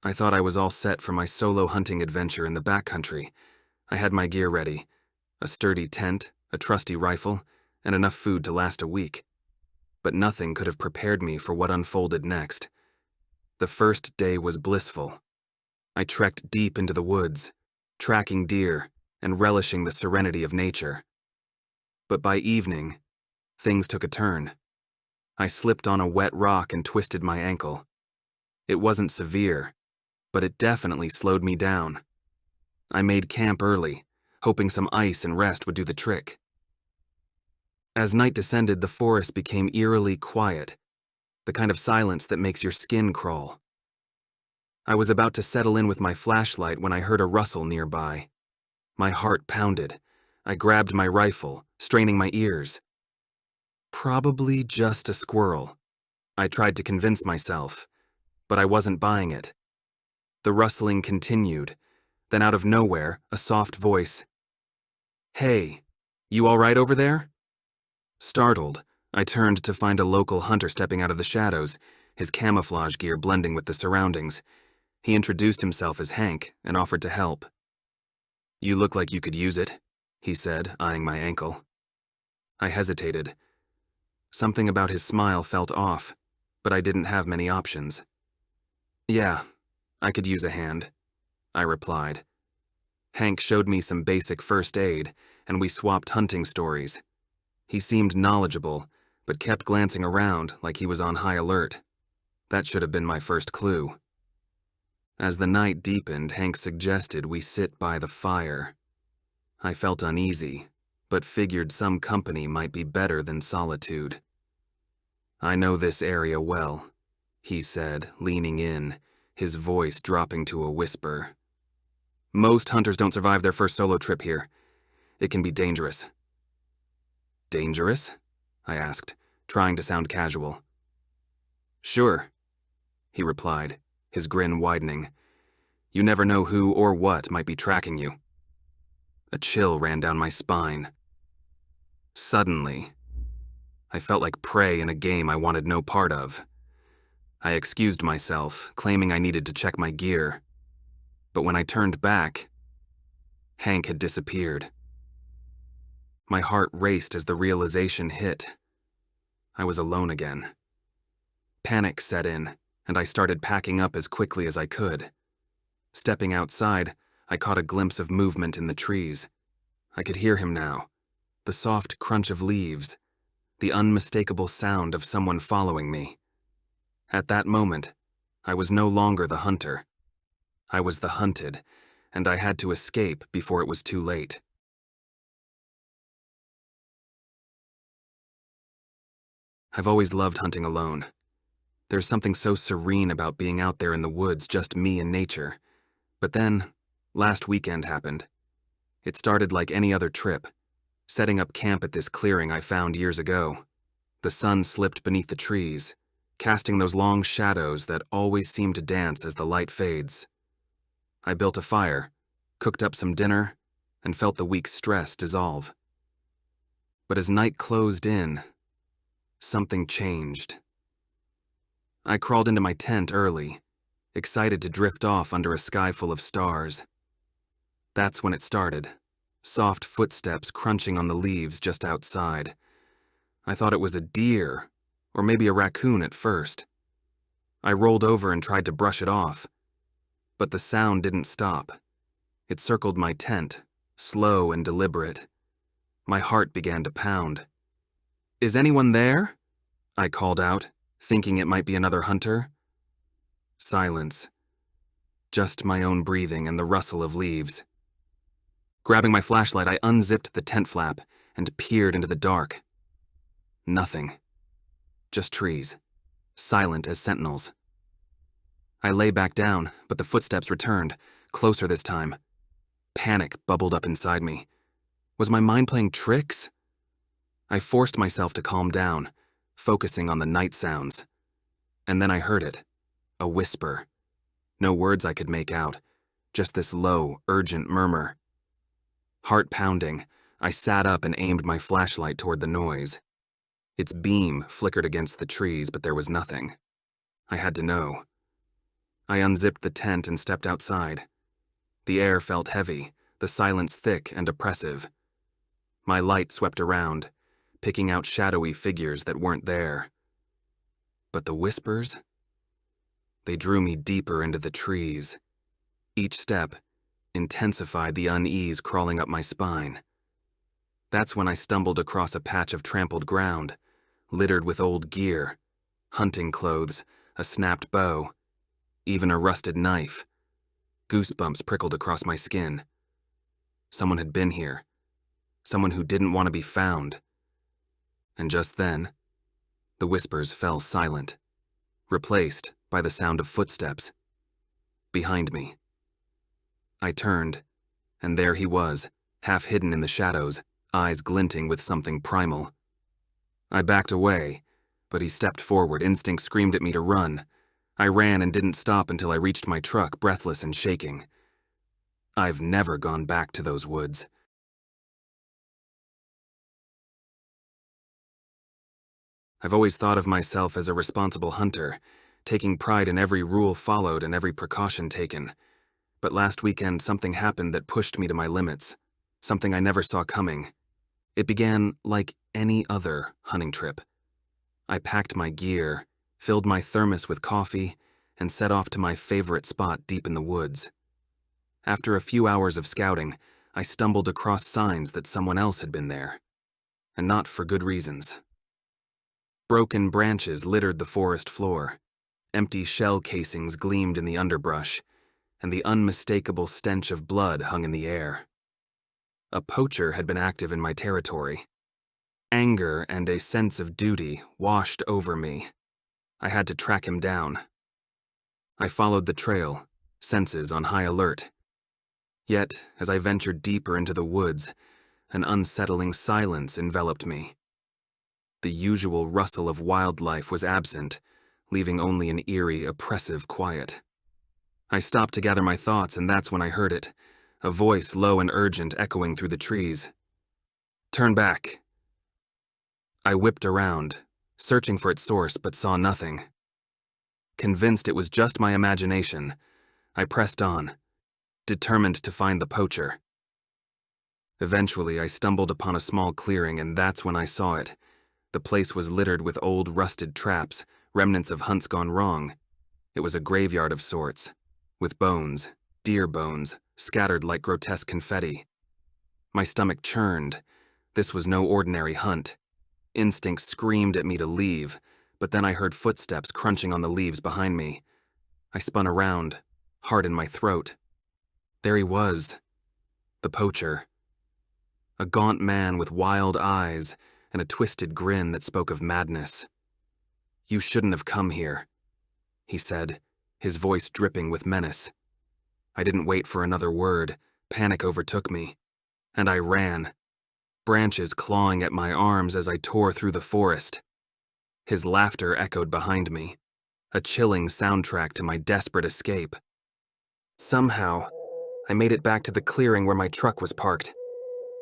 I thought I was all set for my solo hunting adventure in the backcountry. I had my gear ready, a sturdy tent, a trusty rifle, and enough food to last a week. But nothing could have prepared me for what unfolded next. The first day was blissful. I trekked deep into the woods, tracking deer and relishing the serenity of nature. But by evening, things took a turn. I slipped on a wet rock and twisted my ankle. It wasn't severe, but it definitely slowed me down. I made camp early, hoping some ice and rest would do the trick. As night descended, the forest became eerily quiet, the kind of silence that makes your skin crawl. I was about to settle in with my flashlight when I heard a rustle nearby. My heart pounded. I grabbed my rifle, straining my ears. Probably just a squirrel, I tried to convince myself, but I wasn't buying it. The rustling continued, then out of nowhere, a soft voice. "Hey, you all right over there?" Startled, I turned to find a local hunter stepping out of the shadows, his camouflage gear blending with the surroundings. He introduced himself as Hank and offered to help. "You look like you could use it," he said, eyeing my ankle. I hesitated. Something about his smile felt off, but I didn't have many options. "Yeah, I could use a hand," I replied. Hank showed me some basic first aid, and we swapped hunting stories. He seemed knowledgeable, but kept glancing around like he was on high alert. That should have been my first clue. As the night deepened, Hank suggested we sit by the fire. I felt uneasy, but figured some company might be better than solitude. "I know this area well," he said, leaning in, his voice dropping to a whisper. "Most hunters don't survive their first solo trip here. It can be dangerous." "Dangerous?" I asked, trying to sound casual. "Sure," he replied, his grin widening. "You never know who or what might be tracking you." A chill ran down my spine. Suddenly, I felt like prey in a game I wanted no part of. I excused myself, claiming I needed to check my gear. But when I turned back, Hank had disappeared. My heart raced as the realization hit. I was alone again. Panic set in, and I started packing up as quickly as I could. Stepping outside, I caught a glimpse of movement in the trees. I could hear him now, the soft crunch of leaves, the unmistakable sound of someone following me. At that moment, I was no longer the hunter. I was the hunted, and I had to escape before it was too late. I've always loved hunting alone. There's something so serene about being out there in the woods, just me and nature. But then, last weekend happened. It started like any other trip, setting up camp at this clearing I found years ago. The sun slipped beneath the trees, casting those long shadows that always seem to dance as the light fades. I built a fire, cooked up some dinner, and felt the week's stress dissolve. But as night closed in, something changed. I crawled into my tent early, excited to drift off under a sky full of stars. That's when it started, soft footsteps crunching on the leaves just outside. I thought it was a deer, or maybe a raccoon at first. I rolled over and tried to brush it off, but the sound didn't stop. It circled my tent, slow and deliberate. My heart began to pound. "Is anyone there?" I called out, thinking it might be another hunter. Silence. Just my own breathing and the rustle of leaves. Grabbing my flashlight, I unzipped the tent flap and peered into the dark. Nothing. Just trees, silent as sentinels. I lay back down, but the footsteps returned, closer this time. Panic bubbled up inside me. Was my mind playing tricks? I forced myself to calm down, focusing on the night sounds. And then I heard it, a whisper. No words I could make out, just this low, urgent murmur. Heart pounding, I sat up and aimed my flashlight toward the noise. Its beam flickered against the trees, but there was nothing. I had to know. I unzipped the tent and stepped outside. The air felt heavy, the silence thick and oppressive. My light swept around, picking out shadowy figures that weren't there. But the whispers? They drew me deeper into the trees. Each step intensified the unease crawling up my spine. That's when I stumbled across a patch of trampled ground, littered with old gear, hunting clothes, a snapped bow, even a rusted knife. Goosebumps prickled across my skin. Someone had been here. Someone who didn't want to be found. And just then, the whispers fell silent, replaced by the sound of footsteps. Behind me. I turned, and there he was, half hidden in the shadows, eyes glinting with something primal. I backed away, but he stepped forward. Instinct screamed at me to run. I ran and didn't stop until I reached my truck, breathless and shaking. I've never gone back to those woods. I've always thought of myself as a responsible hunter, taking pride in every rule followed and every precaution taken. But last weekend, something happened that pushed me to my limits, something I never saw coming. It began like any other hunting trip. I packed my gear, filled my thermos with coffee, and set off to my favorite spot deep in the woods. After a few hours of scouting, I stumbled across signs that someone else had been there, and not for good reasons. Broken branches littered the forest floor, empty shell casings gleamed in the underbrush, and the unmistakable stench of blood hung in the air. A poacher had been active in my territory. Anger and a sense of duty washed over me. I had to track him down. I followed the trail, senses on high alert. Yet, as I ventured deeper into the woods, an unsettling silence enveloped me. The usual rustle of wildlife was absent, leaving only an eerie, oppressive quiet. I stopped to gather my thoughts, and that's when I heard it, a voice low and urgent echoing through the trees. "Turn back." I whipped around, searching for its source, but saw nothing. Convinced it was just my imagination, I pressed on, determined to find the poacher. Eventually, I stumbled upon a small clearing, and that's when I saw it. The place was littered with old, rusted traps, remnants of hunts gone wrong. It was a graveyard of sorts, with bones, deer bones, scattered like grotesque confetti. My stomach churned. This was no ordinary hunt. Instinct screamed at me to leave, but then I heard footsteps crunching on the leaves behind me. I spun around, heart in my throat. There he was, the poacher. A gaunt man with wild eyes and a twisted grin that spoke of madness. "You shouldn't have come here," he said, his voice dripping with menace. I didn't wait for another word. Panic overtook me, and I ran, branches clawing at my arms as I tore through the forest. His laughter echoed behind me, a chilling soundtrack to my desperate escape. Somehow, I made it back to the clearing where my truck was parked.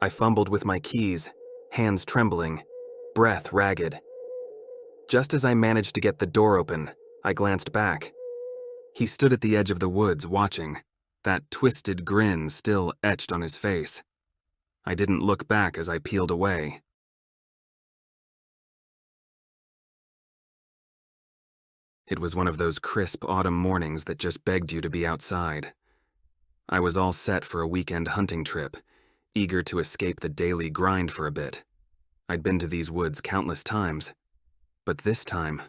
I fumbled with my keys, hands trembling, breath ragged. Just as I managed to get the door open, I glanced back. He stood at the edge of the woods watching, that twisted grin still etched on his face. I didn't look back as I peeled away. It was one of those crisp autumn mornings that just begged you to be outside. I was all set for a weekend hunting trip, eager to escape the daily grind for a bit. I'd been to these woods countless times, but this time,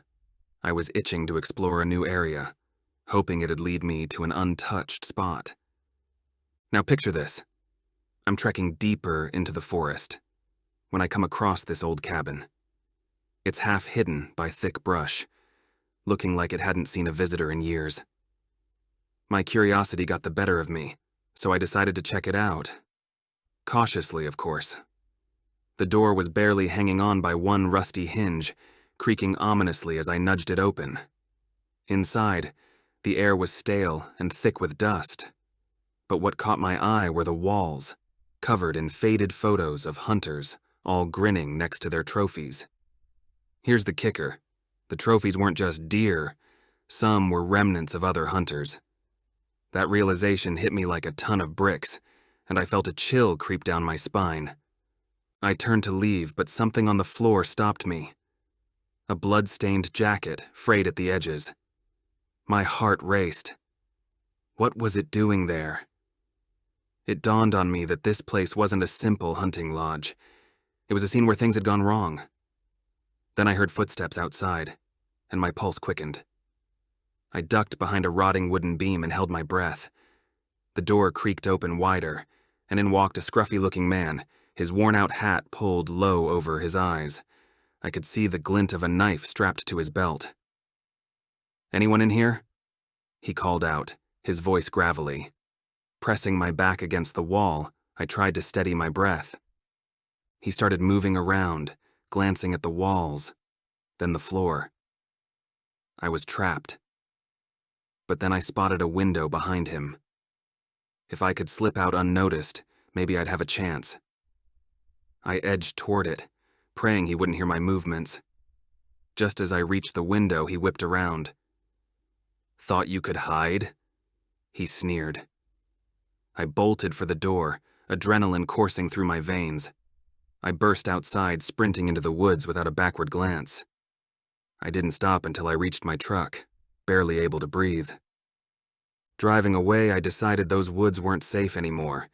I was itching to explore a new area, hoping it'd lead me to an untouched spot. Now picture this. I'm trekking deeper into the forest when I come across this old cabin. It's half hidden by thick brush, looking like it hadn't seen a visitor in years. My curiosity got the better of me, so I decided to check it out. Cautiously, of course. The door was barely hanging on by one rusty hinge, creaking ominously as I nudged it open. Inside, the air was stale and thick with dust. But what caught my eye were the walls, covered in faded photos of hunters, all grinning next to their trophies. Here's the kicker. The trophies weren't just deer. Some were remnants of other hunters. That realization hit me like a ton of bricks, and I felt a chill creep down my spine. I turned to leave, but something on the floor stopped me. A blood-stained jacket, frayed at the edges. My heart raced. What was it doing there? It dawned on me that this place wasn't a simple hunting lodge. It was a scene where things had gone wrong. Then I heard footsteps outside, and my pulse quickened. I ducked behind a rotting wooden beam and held my breath. The door creaked open wider, and in walked a scruffy-looking man, his worn-out hat pulled low over his eyes. I could see the glint of a knife strapped to his belt. "Anyone in here?" He called out, his voice gravelly. Pressing my back against the wall, I tried to steady my breath. He started moving around, glancing at the walls, then the floor. I was trapped. But then I spotted a window behind him. If I could slip out unnoticed, maybe I'd have a chance. I edged toward it, praying he wouldn't hear my movements. Just as I reached the window, he whipped around. "Thought you could hide?" He sneered. I bolted for the door, adrenaline coursing through my veins. I burst outside, sprinting into the woods without a backward glance. I didn't stop until I reached my truck, barely able to breathe. Driving away, I decided those woods weren't safe anymore,